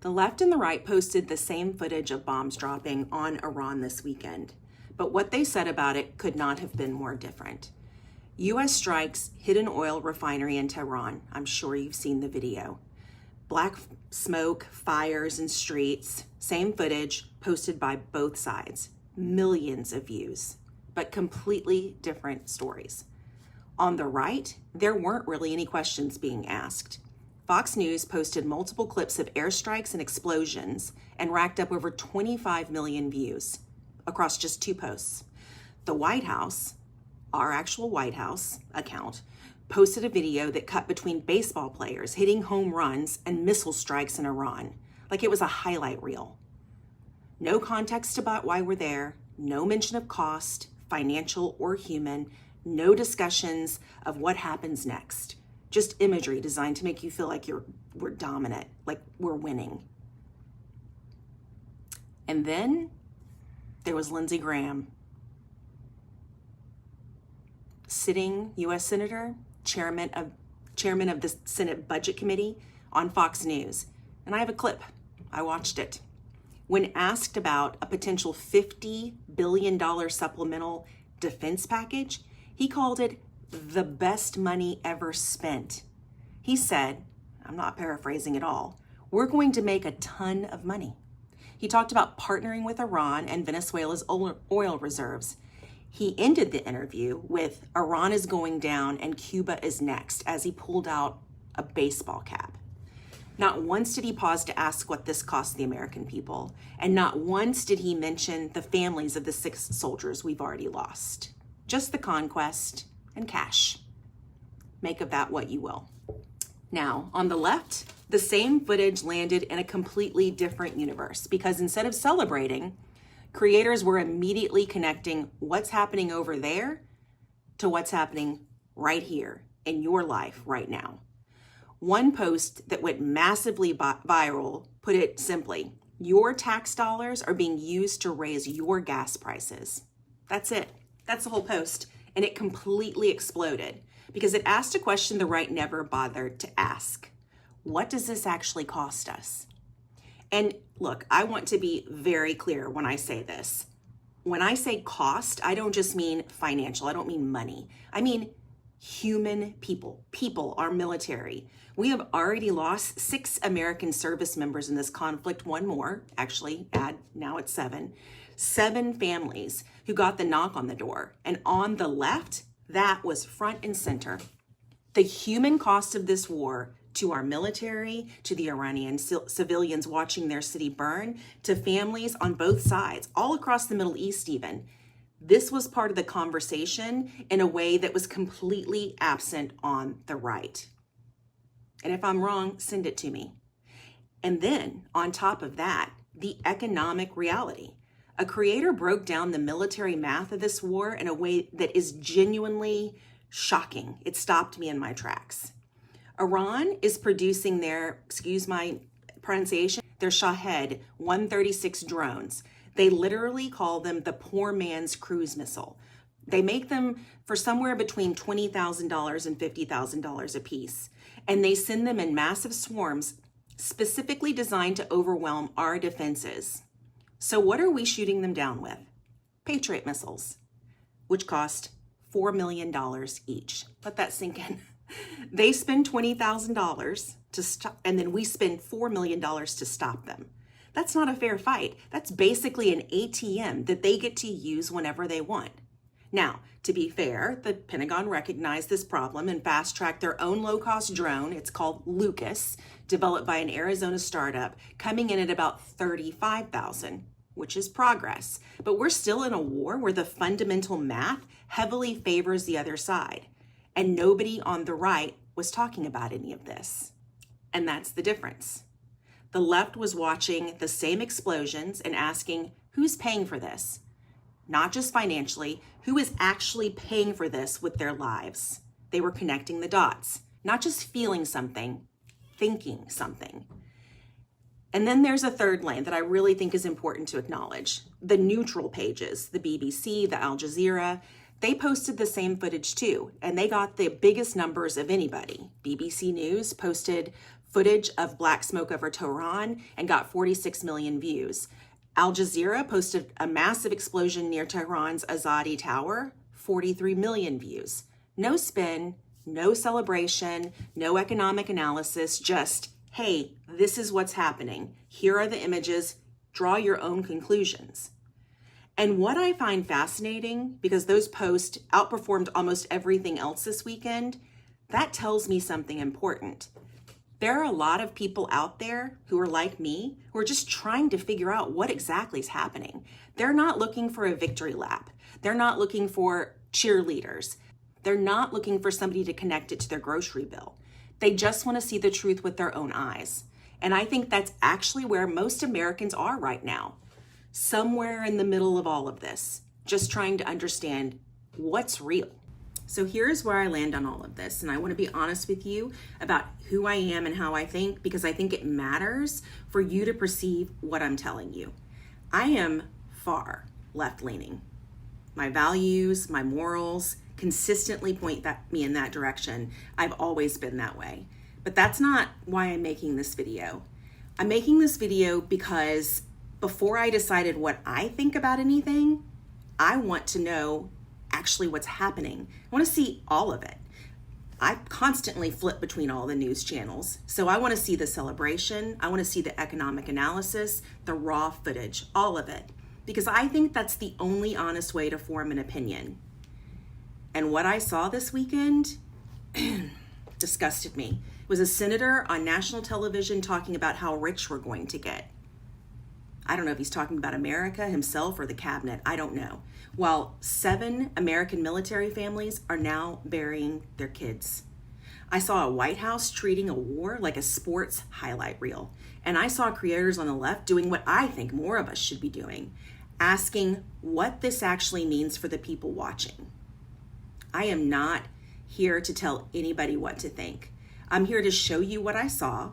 The left and the right posted the same footage of bombs dropping on Iran this weekend, but what they said about it could not have been more different. U.S. strikes hit an oil refinery in Tehran. I'm sure you've seen the video. Black smoke, fires, and streets. Same footage posted by both sides. Millions of views, but completely different stories. On the right, there weren't really any questions being asked. Fox News posted multiple clips of airstrikes and explosions and racked up over 25 million views across just 2 posts. The White House, our actual White House account, posted a video that cut between baseball players hitting home runs and missile strikes in Iran, like it was a highlight reel. No context about why we're there, no mention of cost, financial or human, no discussions of what happens next. Just imagery designed to make you feel like we're dominant, like we're winning. And then there was Lindsey Graham, sitting U.S. Senator, chairman of the Senate Budget Committee on Fox News. And I have a clip. I watched it. When asked about a potential $50 billion supplemental defense package, he called it the best money ever spent. He said, I'm not paraphrasing at all, we're going to make a ton of money. He talked about partnering with Iran and Venezuela's oil reserves. He ended the interview with Iran is going down and Cuba is next as he pulled out a baseball cap. Not once did he pause to ask what this cost the American people, and not once did he mention the families of the 6 soldiers we've already lost. Just the conquest and cash. Make of that what you will. Now, on the left, the same footage landed in a completely different universe because instead of celebrating, creators were immediately connecting what's happening over there to what's happening right here in your life right now. One post that went massively viral put it simply, your tax dollars are being used to raise your gas prices. That's it. That's the whole post. And it completely exploded because it asked a question the right never bothered to ask. What does this actually cost us? And look, I want to be very clear when I say this. When I say cost, I don't just mean financial. I don't mean money. I mean human people, our military. We have already lost 6 American service members in this conflict, 1 more, actually, now it's 7. 7 families who got the knock on the door. And on the left, that was front and center. The human cost of this war to our military, to the Iranian civilians watching their city burn, to families on both sides, all across the Middle East even. This was part of the conversation in a way that was completely absent on the right. And if I'm wrong, send it to me. And then, on top of that, the economic reality. A creator broke down the military math of this war in a way that is genuinely shocking. It stopped me in my tracks. Iran is producing their, excuse my pronunciation, their Shahed 136 drones. They literally call them the poor man's cruise missile. They make them for somewhere between $20,000 and $50,000 a piece. And they send them in massive swarms specifically designed to overwhelm our defenses. So what are we shooting them down with? Patriot missiles, which cost $4 million each. Let that sink in. They spend $20,000 to stop, and then we spend $4 million to stop them. That's not a fair fight. That's basically an ATM that they get to use whenever they want. Now, to be fair, the Pentagon recognized this problem and fast-tracked their own low-cost drone. It's called Lucas, developed by an Arizona startup, coming in at about $35,000, which is progress. But we're still in a war where the fundamental math heavily favors the other side. And nobody on the right was talking about any of this. And that's the difference. The left was watching the same explosions and asking, who's paying for this? Not just financially, who is actually paying for this with their lives? They were connecting the dots, not just feeling something, thinking something. And then there's a third lane that I really think is important to acknowledge. The neutral pages, the BBC, the Al Jazeera, they posted the same footage too, and they got the biggest numbers of anybody. BBC News posted footage of black smoke over Tehran and got 46 million views. Al Jazeera posted a massive explosion near Tehran's Azadi Tower, 43 million views. No spin, no celebration, no economic analysis, just, hey, this is what's happening. Here are the images. Draw your own conclusions. And what I find fascinating, because those posts outperformed almost everything else this weekend, that tells me something important. There are a lot of people out there who are like me, who are just trying to figure out what exactly is happening. They're not looking for a victory lap. They're not looking for cheerleaders. They're not looking for somebody to connect it to their grocery bill. They just want to see the truth with their own eyes. And I think that's actually where most Americans are right now. Somewhere in the middle of all of this, just trying to understand what's real. So here's where I land on all of this. And I want to be honest with you about who I am and how I think, because I think it matters for you to perceive what I'm telling you. I am far left-leaning. My values, my morals consistently point me in that direction. I've always been that way. But that's not why I'm making this video. I'm making this video because before I decided what I think about anything, I want to know actually what's happening. I want to see all of it. I constantly flip between all the news channels. So I want to see the celebration. I want to see the economic analysis, the raw footage, all of it. Because I think that's the only honest way to form an opinion. And what I saw this weekend disgusted me. It was a senator on national television talking about how rich we're going to get. I don't know if he's talking about America, himself, or the cabinet. I don't know. While 7 American military families are now burying their kids. I saw a White House treating a war like a sports highlight reel. And I saw creators on the left doing what I think more of us should be doing, asking what this actually means for the people watching. I am not here to tell anybody what to think. I'm here to show you what I saw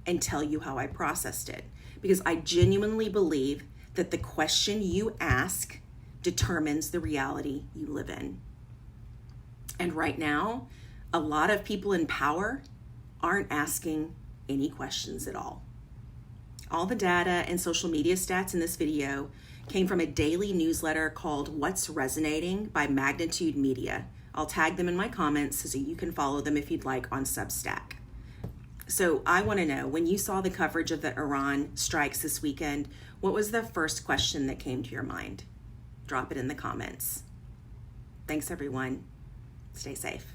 and tell you how I processed it. Because I genuinely believe that the question you ask determines the reality you live in. And right now, a lot of people in power aren't asking any questions at all. All the data and social media stats in this video came from a daily newsletter called What's Resonating by Magnitude Media. I'll tag them in my comments so you can follow them if you'd like on Substack. So I want to know, when you saw the coverage of the Iran strikes this weekend, what was the first question that came to your mind? Drop it in the comments. Thanks, everyone. Stay safe.